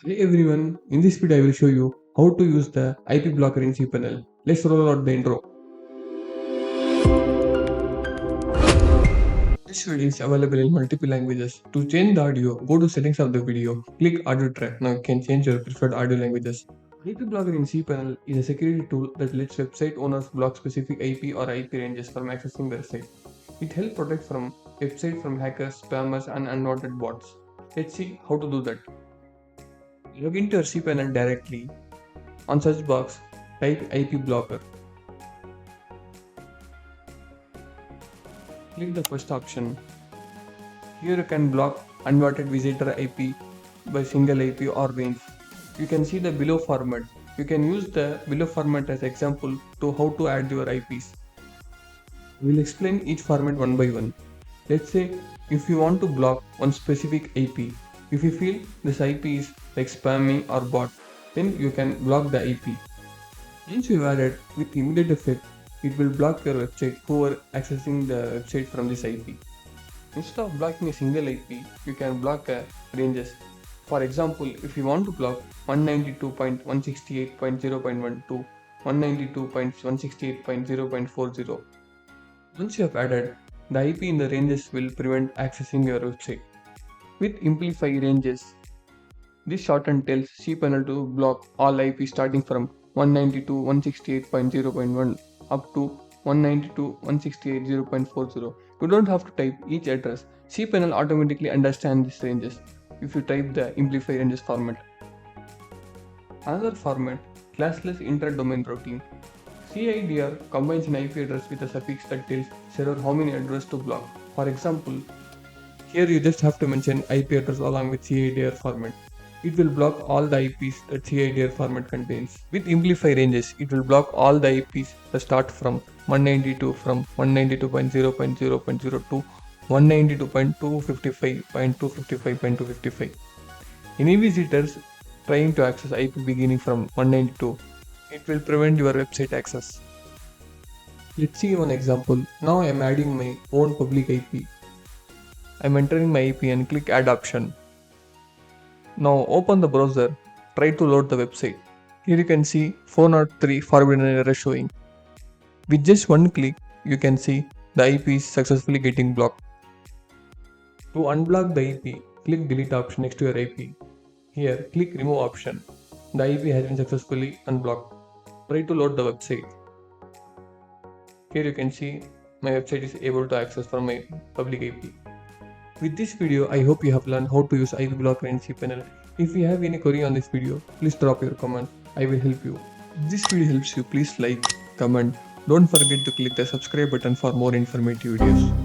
Hey everyone, in this video I will show you how to use the IP blocker in cPanel. Let's roll out the intro. This video is available in multiple languages. To change the audio, go to settings of the video, click audio track. Now you can change your preferred audio languages. IP blocker in cPanel is a security tool that lets website owners block specific IP or IP ranges from accessing their site. It helps protect from website from hackers, spammers and unwanted bots. Let's see how to do that. Log into your cPanel directly. On search box, type IP blocker. Click the first option. Here you can block unwanted visitor IP by single IP or range. You can see the below format. You can use the below format as example to how to add your IPs. We'll explain each format one by one. Let's say if you want to block one specific IP, if you feel this IP is like spammy or bot, then you can block the IP. Once you add it with immediate effect, it will block your website whoever accessing the website from this IP. Instead of blocking a single IP, you can block ranges. For example, if you want to block 192.168.0.1 to 192.168.0.40, once you have added, the IP in the ranges will prevent accessing your website. With Amplify ranges, this shorten tells cPanel to block all IP starting from 192.168.0.1 up to 192.168.0.40. You don't have to type each address. cPanel automatically understands these ranges if you type the Amplify ranges format. Another format, classless inter-domain routing. CIDR combines an IP address with a suffix that tells server how many addresses to block. For example, here you just have to mention IP address along with CIDR format. It will block all the IPs that CIDR format contains. With Amplify ranges, it will block all the IPs that start from 192 from 192.0.0.0 to 192.255.255.255. Any visitors trying to access IP beginning from 192, it will prevent your website access. Let's see one example. Now I am adding my own public IP. I am entering my IP and click add option. Now open the browser, try to load the website. Here you can see 403 forbidden error showing. With just one click, you can see the IP is successfully getting blocked. To unblock the IP, click delete option next to your IP. Here, click remove option. The IP has been successfully unblocked. Try to load the website. Here you can see my website is able to access from my public IP. With this video, I hope you have learned how to use IP blocker in cPanel. If you have any query on this video, please drop your comment. I will help you. If this video helps you, please like, comment. Don't forget to click the subscribe button for more informative videos.